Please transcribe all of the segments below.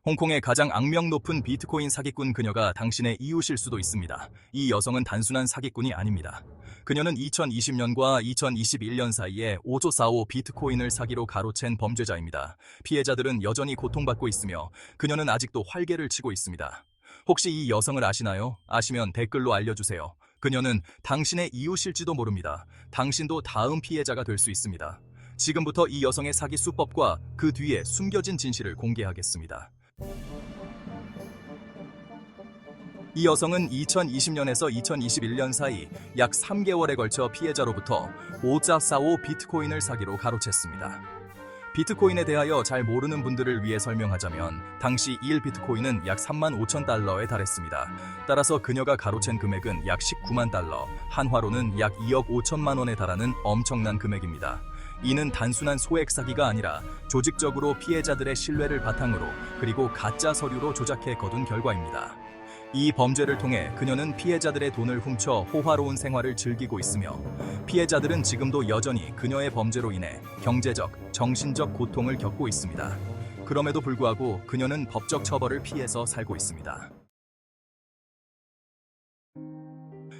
홍콩의 가장 악명 높은 비트코인 사기꾼 그녀가 당신의 이웃일 수도 있습니다. 이 여성은 단순한 사기꾼이 아닙니다. 그녀는 2020년과 2021년 사이에 5조 45 비트코인을 사기로 가로챈 범죄자입니다. 피해자들은 여전히 고통받고 있으며 그녀는 아직도 활개를 치고 있습니다. 혹시 이 여성을 아시나요? 아시면 댓글로 알려주세요. 그녀는 당신의 이웃일지도 모릅니다. 당신도 다음 피해자가 될 수 있습니다. 지금부터 이 여성의 사기 수법과 그 뒤에 숨겨진 진실을 공개하겠습니다. 이 여성은 2020년에서 2021년 사이 약 3개월에 걸쳐 피해자로부터 5.45 비트코인을 사기로 가로챘습니다. 비트코인에 대하여 잘 모르는 분들을 위해 설명하자면 당시 1 비트코인은 약 35,000달러에 달했습니다. 따라서 그녀가 가로챈 금액은 약 19만 달러, 한화로는 약 2억 5천만 원에 달하는 엄청난 금액입니다. 이는 단순한 소액 사기가 아니라 조직적으로 피해자들의 신뢰를 바탕으로 그리고 가짜 서류로 조작해 거둔 결과입니다. 이 범죄를 통해 그녀는 피해자들의 돈을 훔쳐 호화로운 생활을 즐기고 있으며 피해자들은 지금도 여전히 그녀의 범죄로 인해 경제적, 정신적 고통을 겪고 있습니다. 그럼에도 불구하고 그녀는 법적 처벌을 피해서 살고 있습니다.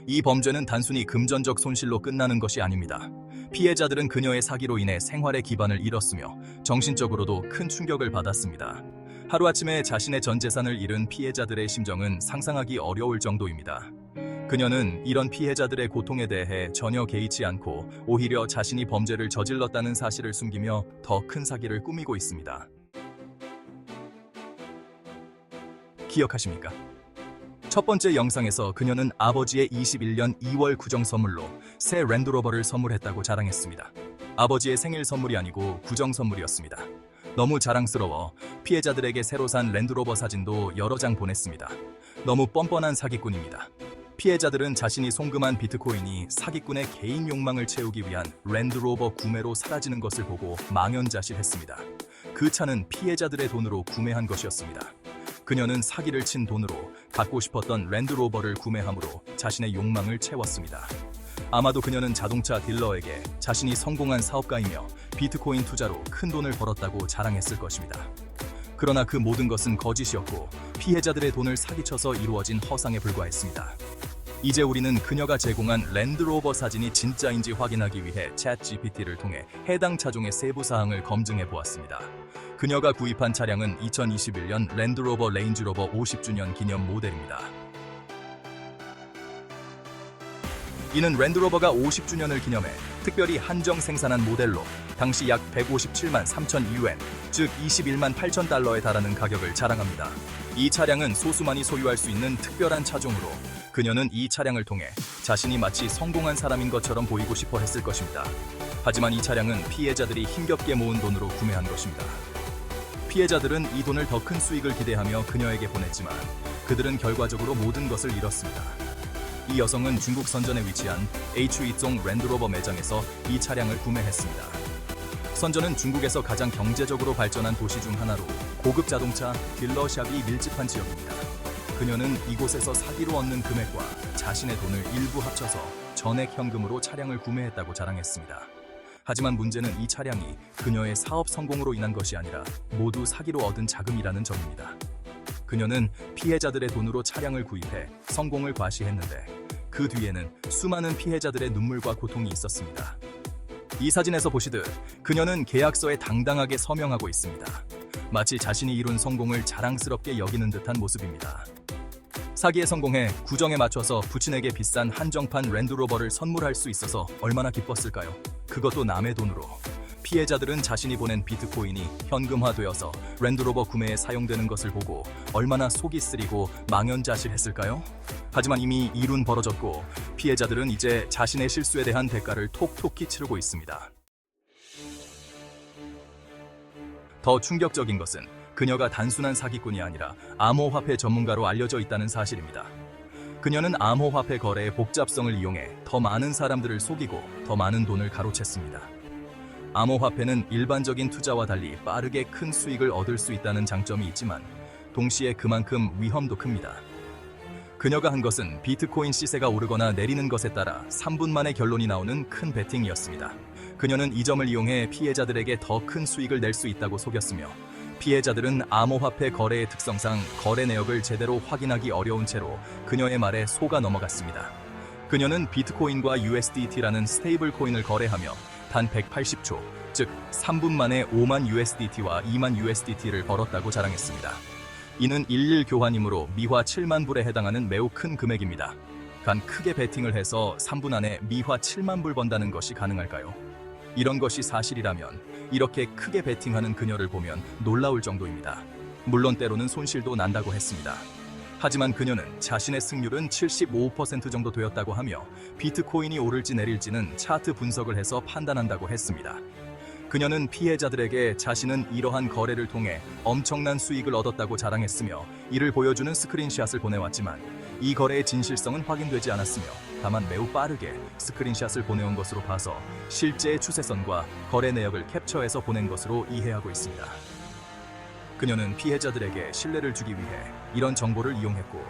이 범죄는 단순히 금전적 손실로 끝나는 것이 아닙니다. 피해자들은 그녀의 사기로 인해 생활의 기반을 잃었으며 정신적으로도 큰 충격을 받았습니다. 하루아침에 자신의 전 재산을 잃은 피해자들의 심정은 상상하기 어려울 정도입니다. 그녀는 이런 피해자들의 고통에 대해 전혀 개의치 않고 오히려 자신이 범죄를 저질렀다는 사실을 숨기며 더 큰 사기를 꾸미고 있습니다. 기억하십니까? 첫 번째 영상에서 그녀는 아버지의 21년 2월 구정 선물로 새 랜드로버를 선물했다고 자랑했습니다. 아버지의 생일 선물이 아니고 구정 선물이었습니다. 너무 자랑스러워 피해자들에게 새로 산 랜드로버 사진도 여러 장 보냈습니다. 너무 뻔뻔한 사기꾼입니다. 피해자들은 자신이 송금한 비트코인이 사기꾼의 개인 욕망을 채우기 위한 랜드로버 구매로 사라지는 것을 보고 망연자실했습니다. 그 차는 피해자들의 돈으로 구매한 것이었습니다. 그녀는 사기를 친 돈으로 갖고 싶었던 랜드로버를 구매함으로 자신의 욕망을 채웠습니다. 아마도 그녀는 자동차 딜러에게 자신이 성공한 사업가이며 비트코인 투자로 큰 돈을 벌었다고 자랑했을 것입니다. 그러나 그 모든 것은 거짓이었고 피해자들의 돈을 사기쳐서 이루어진 허상에 불과했습니다. 이제 우리는 그녀가 제공한 랜드로버 사진이 진짜인지 확인하기 위해 챗GPT를 통해 해당 차종의 세부 사항을 검증해 보았습니다. 그녀가 구입한 차량은 2021년 랜드로버 레인지로버 50주년 기념 모델입니다. 이는 랜드로버가 50주년을 기념해 특별히 한정 생산한 모델로 당시 약 157만 3천 유엔, 즉 21만 8천 달러에 달하는 가격을 자랑합니다. 이 차량은 소수만이 소유할 수 있는 특별한 차종으로 그녀는 이 차량을 통해 자신이 마치 성공한 사람인 것처럼 보이고 싶어 했을 것입니다. 하지만 이 차량은 피해자들이 힘겹게 모은 돈으로 구매한 것입니다. 피해자들은 이 돈을 더 큰 수익을 기대하며 그녀에게 보냈지만 그들은 결과적으로 모든 것을 잃었습니다. 이 여성은 중국 선전에 위치한 H2종 랜드로버 매장에서 이 차량을 구매했습니다. 선전은 중국에서 가장 경제적으로 발전한 도시 중 하나로 고급 자동차 딜러샵이 밀집한 지역입니다. 그녀는 이곳에서 사기로 얻는 금액과 자신의 돈을 일부 합쳐서 전액 현금으로 차량을 구매했다고 자랑했습니다. 하지만 문제는 이 차량이 그녀의 사업 성공으로 인한 것이 아니라 모두 사기로 얻은 자금이라는 점입니다. 그녀는 피해자들의 돈으로 차량을 구입해 성공을 과시했는데 그 뒤에는 수많은 피해자들의 눈물과 고통이 있었습니다. 이 사진에서 보시듯 그녀는 계약서에 당당하게 서명하고 있습니다. 마치 자신이 이룬 성공을 자랑스럽게 여기는 듯한 모습입니다. 사기에 성공해 구정에 맞춰서 부친에게 비싼 한정판 랜드로버를 선물할 수 있어서 얼마나 기뻤을까요? 그것도 남의 돈으로. 피해자들은 자신이 보낸 비트코인이 현금화되어서 랜드로버 구매에 사용되는 것을 보고 얼마나 속이 쓰리고 망연자실했을까요? 하지만 이미 일은 벌어졌고 피해자들은 이제 자신의 실수에 대한 대가를 톡톡히 치르고 있습니다. 더 충격적인 것은 그녀가 단순한 사기꾼이 아니라 암호화폐 전문가로 알려져 있다는 사실입니다. 그녀는 암호화폐 거래의 복잡성을 이용해 더 많은 사람들을 속이고 더 많은 돈을 가로챘습니다. 암호화폐는 일반적인 투자와 달리 빠르게 큰 수익을 얻을 수 있다는 장점이 있지만 동시에 그만큼 위험도 큽니다. 그녀가 한 것은 비트코인 시세가 오르거나 내리는 것에 따라 3분 만에 결론이 나오는 큰 베팅이었습니다. 그녀는 이 점을 이용해 피해자들에게 더 큰 수익을 낼 수 있다고 속였으며 피해자들은 암호화폐 거래의 특성상 거래 내역을 제대로 확인하기 어려운 채로 그녀의 말에 속아 넘어갔습니다. 그녀는 비트코인과 USDT라는 스테이블 코인을 거래하며 단 180초, 즉 3분 만에 5만 USDT와 2만 USDT를 벌었다고 자랑했습니다. 이는 일일 교환이므로 미화 7만 불에 해당하는 매우 큰 금액입니다. 간 크게 베팅을 해서 3분 안에 미화 7만 불 번다는 것이 가능할까요? 이런 것이 사실이라면 이렇게 크게 베팅하는 그녀를 보면 놀라울 정도입니다. 물론 때로는 손실도 난다고 했습니다. 하지만 그녀는 자신의 승률은 75% 정도 되었다고 하며 비트코인이 오를지 내릴지는 차트 분석을 해서 판단한다고 했습니다. 그녀는 피해자들에게 자신은 이러한 거래를 통해 엄청난 수익을 얻었다고 자랑했으며 이를 보여주는 스크린샷을 보내왔지만 이 거래의 진실성은 확인되지 않았으며 다만 매우 빠르게 스크린샷을 보내온 것으로 봐서 실제의 추세선과 거래 내역을 캡처해서 보낸 것으로 이해하고 있습니다. 그녀는 피해자들에게 신뢰를 주기 위해 이런 정보를 이용했고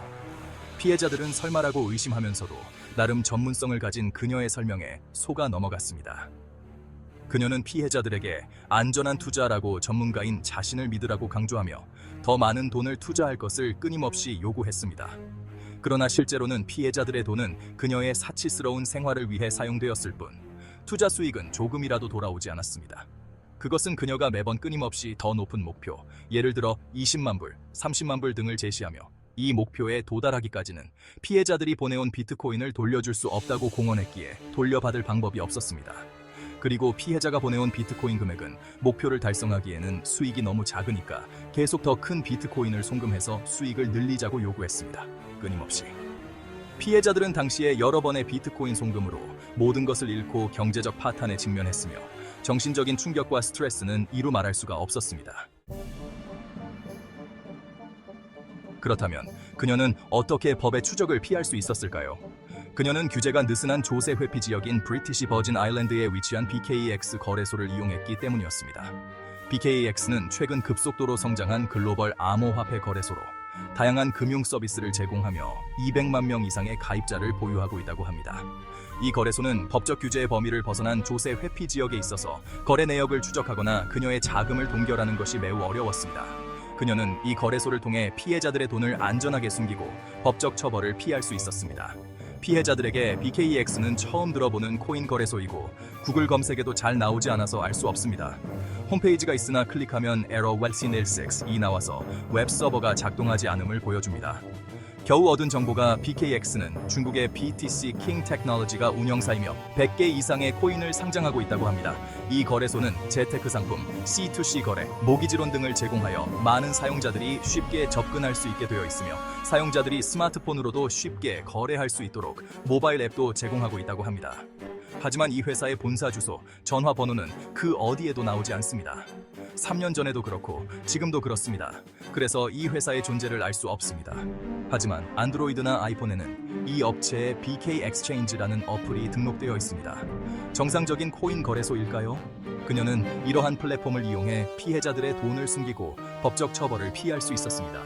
피해자들은 설마라고 의심하면서도 나름 전문성을 가진 그녀의 설명에 속아 넘어갔습니다. 그녀는 피해자들에게 안전한 투자라고 전문가인 자신을 믿으라고 강조하며 더 많은 돈을 투자할 것을 끊임없이 요구했습니다. 그러나 실제로는 피해자들의 돈은 그녀의 사치스러운 생활을 위해 사용되었을 뿐 투자 수익은 조금이라도 돌아오지 않았습니다. 그것은 그녀가 매번 끊임없이 더 높은 목표, 예를 들어 20만 불, 30만 불 등을 제시하며 이 목표에 도달하기까지는 피해자들이 보내온 비트코인을 돌려줄 수 없다고 공언했기에 돌려받을 방법이 없었습니다. 그리고 피해자가 보내온 비트코인 금액은 목표를 달성하기에는 수익이 너무 작으니까 계속 더 큰 비트코인을 송금해서 수익을 늘리자고 요구했습니다. 끊임없이. 피해자들은 당시에 여러 번의 비트코인 송금으로 모든 것을 잃고 경제적 파탄에 직면했으며 정신적인 충격과 스트레스는 이루 말할 수가 없었습니다. 그렇다면 그녀는 어떻게 법의 추적을 피할 수 있었을까요? 그녀는 규제가 느슨한 조세 회피 지역인 브리티시 버진 아일랜드에 위치한 BKEX 거래소를 이용했기 때문이었습니다. BKEX는 최근 급속도로 성장한 글로벌 암호화폐 거래소로 다양한 금융 서비스를 제공하며 200만 명 이상의 가입자를 보유하고 있다고 합니다. 이 거래소는 법적 규제의 범위를 벗어난 조세 회피 지역에 있어서 거래 내역을 추적하거나 그녀의 자금을 동결하는 것이 매우 어려웠습니다. 그녀는 이 거래소를 통해 피해자들의 돈을 안전하게 숨기고 법적 처벌을 피할 수 있었습니다. 피해자들에게 BKEX는 처음 들어보는 코인 거래소이고 구글 검색에도 잘 나오지 않아서 알 수 없습니다. 홈페이지가 있으나 클릭하면 에러 웰시16이 나와서 웹 서버가 작동하지 않음을 보여줍니다. 겨우 얻은 정보가 BKX는 중국의 BTC 킹 테크놀로지가 운영사이며 100개 이상의 코인을 상장하고 있다고 합니다. 이 거래소는 재테크 상품, C2C 거래, 모기지론 등을 제공하여 많은 사용자들이 쉽게 접근할 수 있게 되어 있으며 사용자들이 스마트폰으로도 쉽게 거래할 수 있도록 모바일 앱도 제공하고 있다고 합니다. 하지만 이 회사의 본사 주소, 전화번호는 그 어디에도 나오지 않습니다. 3년 전에도 그렇고 지금도 그렇습니다. 그래서 이 회사의 존재를 알 수 없습니다. 하지만 안드로이드나 아이폰에는 이 업체의 BK Exchange라는 어플이 등록되어 있습니다. 정상적인 코인 거래소일까요? 그녀는 이러한 플랫폼을 이용해 피해자들의 돈을 숨기고 법적 처벌을 피할 수 있었습니다.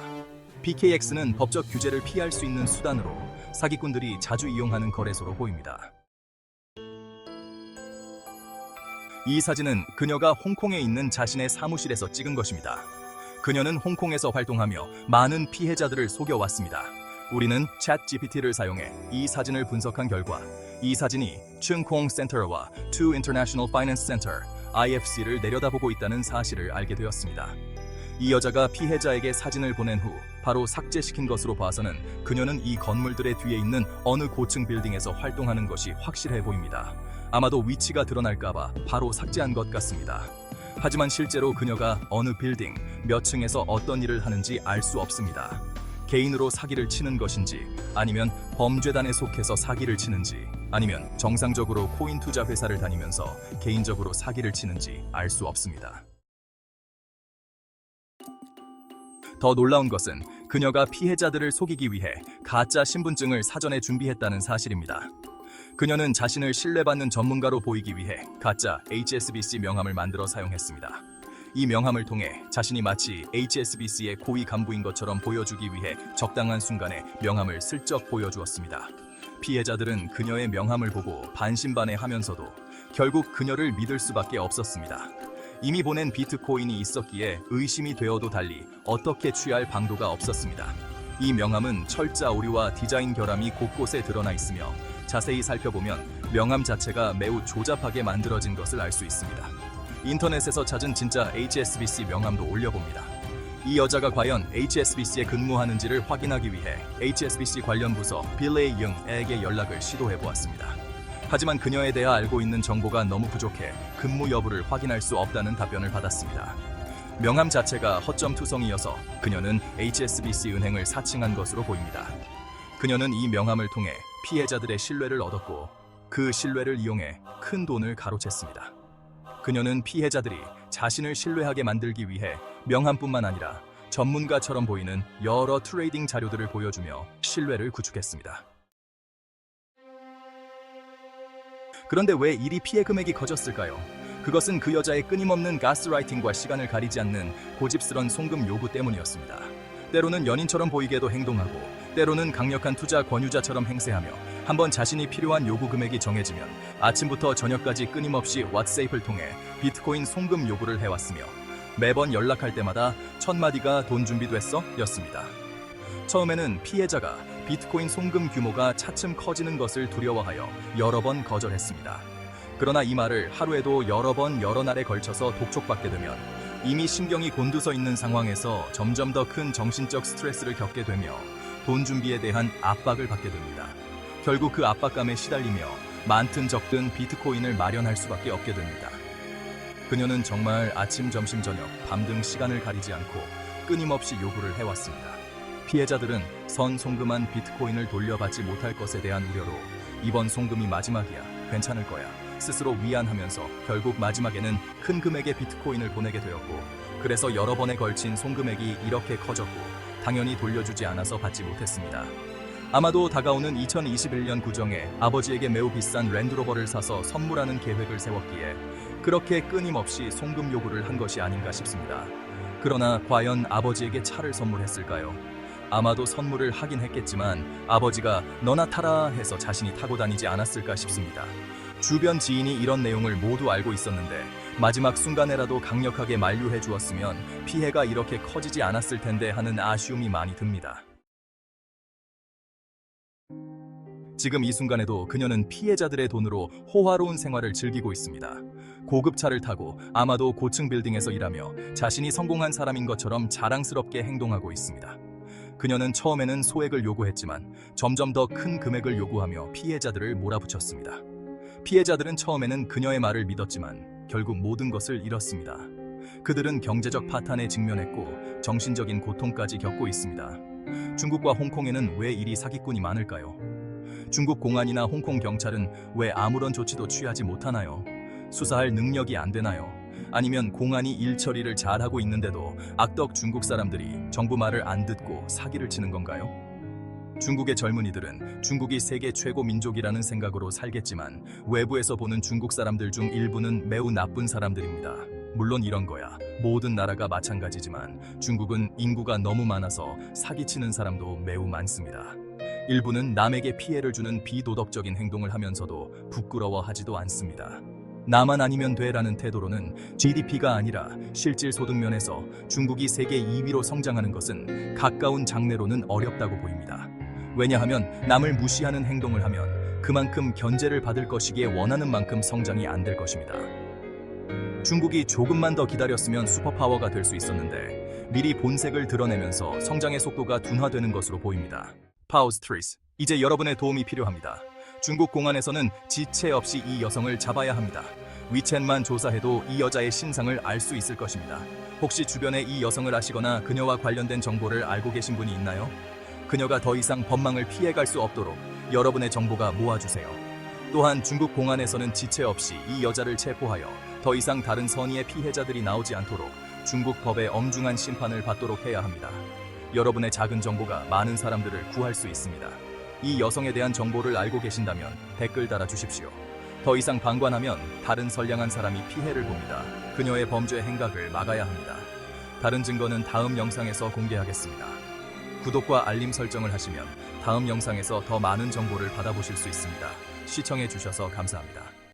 BKX는 법적 규제를 피할 수 있는 수단으로 사기꾼들이 자주 이용하는 거래소로 보입니다. 이 사진은 그녀가 홍콩에 있는 자신의 사무실에서 찍은 것입니다. 그녀는 홍콩에서 활동하며 많은 피해자들을 속여왔습니다. 우리는 챗GPT를 사용해 이 사진을 분석한 결과 이 사진이 춘콩 센터와 투 인터내셔널 파이낸스 센터 IFC를 내려다보고 있다는 사실을 알게 되었습니다. 이 여자가 피해자에게 사진을 보낸 후 바로 삭제시킨 것으로 봐서는 그녀는 이 건물들의 뒤에 있는 어느 고층 빌딩에서 활동하는 것이 확실해 보입니다. 아마도 위치가 드러날까봐 바로 삭제한 것 같습니다. 하지만 실제로 그녀가 어느 빌딩, 몇 층에서 어떤 일을 하는지 알 수 없습니다. 개인으로 사기를 치는 것인지, 아니면 범죄단에 속해서 사기를 치는지, 아니면 정상적으로 코인 투자 회사를 다니면서 개인적으로 사기를 치는지 알 수 없습니다. 더 놀라운 것은 그녀가 피해자들을 속이기 위해 가짜 신분증을 사전에 준비했다는 사실입니다. 그녀는 자신을 신뢰받는 전문가로 보이기 위해 가짜 HSBC 명함을 만들어 사용했습니다. 이 명함을 통해 자신이 마치 HSBC의 고위 간부인 것처럼 보여주기 위해 적당한 순간에 명함을 슬쩍 보여주었습니다. 피해자들은 그녀의 명함을 보고 반신반의하면서도 결국 그녀를 믿을 수밖에 없었습니다. 이미 보낸 비트코인이 있었기에 의심이 되어도 달리 어떻게 취할 방도가 없었습니다. 이 명함은 철자 오류와 디자인 결함이 곳곳에 드러나 있으며 자세히 살펴보면 명함 자체가 매우 조잡하게 만들어진 것을 알 수 있습니다. 인터넷에서 찾은 진짜 HSBC 명함도 올려봅니다. 이 여자가 과연 HSBC에 근무하는지를 확인하기 위해 HSBC 관련 부서 빌레이 융에게 연락을 시도해보았습니다. 하지만 그녀에 대해 알고 있는 정보가 너무 부족해 근무 여부를 확인할 수 없다는 답변을 받았습니다. 명함 자체가 허점 투성이어서 그녀는 HSBC 은행을 사칭한 것으로 보입니다. 그녀는 이 명함을 통해 피해자들의 신뢰를 얻었고 그 신뢰를 이용해 큰 돈을 가로챘습니다. 그녀는 피해자들이 자신을 신뢰하게 만들기 위해 명함뿐만 아니라 전문가처럼 보이는 여러 트레이딩 자료들을 보여주며 신뢰를 구축했습니다. 그런데 왜 이리 피해 금액이 커졌을까요? 그것은 그 여자의 끊임없는 가스라이팅과 시간을 가리지 않는 고집스런 송금 요구 때문이었습니다. 때로는 연인처럼 보이게도 행동하고 때로는 강력한 투자 권유자처럼 행세하며 한번 자신이 필요한 요구 금액이 정해지면 아침부터 저녁까지 끊임없이 왓츠앱을 통해 비트코인 송금 요구를 해왔으며 매번 연락할 때마다 첫 마디가 돈 준비됐어? 였습니다. 처음에는 피해자가 비트코인 송금 규모가 차츰 커지는 것을 두려워하여 여러 번 거절했습니다. 그러나 이 말을 하루에도 여러 번 여러 날에 걸쳐서 독촉받게 되면 이미 신경이 곤두서 있는 상황에서 점점 더 큰 정신적 스트레스를 겪게 되며 돈 준비에 대한 압박을 받게 됩니다. 결국 그 압박감에 시달리며 많든 적든 비트코인을 마련할 수밖에 없게 됩니다. 그녀는 정말 아침, 점심, 저녁, 밤 등 시간을 가리지 않고 끊임없이 요구를 해왔습니다. 피해자들은 선 송금한 비트코인을 돌려받지 못할 것에 대한 우려로 이번 송금이 마지막이야, 괜찮을 거야 스스로 위안하면서 결국 마지막에는 큰 금액의 비트코인을 보내게 되었고 그래서 여러 번에 걸친 송금액이 이렇게 커졌고 당연히 돌려주지 않아서 받지 못했습니다. 아마도 다가오는 2021년 구정에 아버지에게 매우 비싼 랜드로버를 사서 선물하는 계획을 세웠기에 그렇게 끊임없이 송금 요구를 한 것이 아닌가 싶습니다. 그러나 과연 아버지에게 차를 선물했을까요? 아마도 선물을 하긴 했겠지만 아버지가 너나 타라 해서 자신이 타고 다니지 않았을까 싶습니다. 주변 지인이 이런 내용을 모두 알고 있었는데 마지막 순간에라도 강력하게 만류해 주었으면 피해가 이렇게 커지지 않았을 텐데 하는 아쉬움이 많이 듭니다. 지금 이 순간에도 그녀는 피해자들의 돈으로 호화로운 생활을 즐기고 있습니다. 고급 차를 타고 아마도 고층 빌딩에서 일하며 자신이 성공한 사람인 것처럼 자랑스럽게 행동하고 있습니다. 그녀는 처음에는 소액을 요구했지만 점점 더 큰 금액을 요구하며 피해자들을 몰아붙였습니다. 피해자들은 처음에는 그녀의 말을 믿었지만 결국 모든 것을 잃었습니다. 그들은 경제적 파탄에 직면했고 정신적인 고통까지 겪고 있습니다. 중국과 홍콩에는 왜 이리 사기꾼이 많을까요? 중국 공안이나 홍콩 경찰은 왜 아무런 조치도 취하지 못하나요? 수사할 능력이 안 되나요? 아니면 공안이 일 처리를 잘하고 있는데도 악덕 중국 사람들이 정부 말을 안 듣고 사기를 치는 건가요? 중국의 젊은이들은 중국이 세계 최고 민족이라는 생각으로 살겠지만 외부에서 보는 중국 사람들 중 일부는 매우 나쁜 사람들입니다. 물론 이런 거야 모든 나라가 마찬가지지만 중국은 인구가 너무 많아서 사기치는 사람도 매우 많습니다. 일부는 남에게 피해를 주는 비도덕적인 행동을 하면서도 부끄러워하지도 않습니다. 나만 아니면 돼라는 태도로는 GDP가 아니라 실질 소득 면에서 중국이 세계 2위로 성장하는 것은 가까운 장래로는 어렵다고 보입니다. 왜냐하면 남을 무시하는 행동을 하면 그만큼 견제를 받을 것이기에 원하는 만큼 성장이 안 될 것입니다. 중국이 조금만 더 기다렸으면 슈퍼파워가 될 수 있었는데 미리 본색을 드러내면서 성장의 속도가 둔화되는 것으로 보입니다. 파우스트리스, 이제 여러분의 도움이 필요합니다. 중국 공안에서는 지체 없이 이 여성을 잡아야 합니다. 위챗만 조사해도 이 여자의 신상을 알 수 있을 것입니다. 혹시 주변에 이 여성을 아시거나 그녀와 관련된 정보를 알고 계신 분이 있나요? 그녀가 더 이상 법망을 피해갈 수 없도록 여러분의 정보가 모아주세요. 또한 중국 공안에서는 지체 없이 이 여자를 체포하여 더 이상 다른 선의의 피해자들이 나오지 않도록 중국 법의 엄중한 심판을 받도록 해야 합니다. 여러분의 작은 정보가 많은 사람들을 구할 수 있습니다. 이 여성에 대한 정보를 알고 계신다면 댓글 달아주십시오. 더 이상 방관하면 다른 선량한 사람이 피해를 봅니다. 그녀의 범죄 행각을 막아야 합니다. 다른 증거는 다음 영상에서 공개하겠습니다. 구독과 알림 설정을 하시면 다음 영상에서 더 많은 정보를 받아보실 수 있습니다. 시청해주셔서 감사합니다.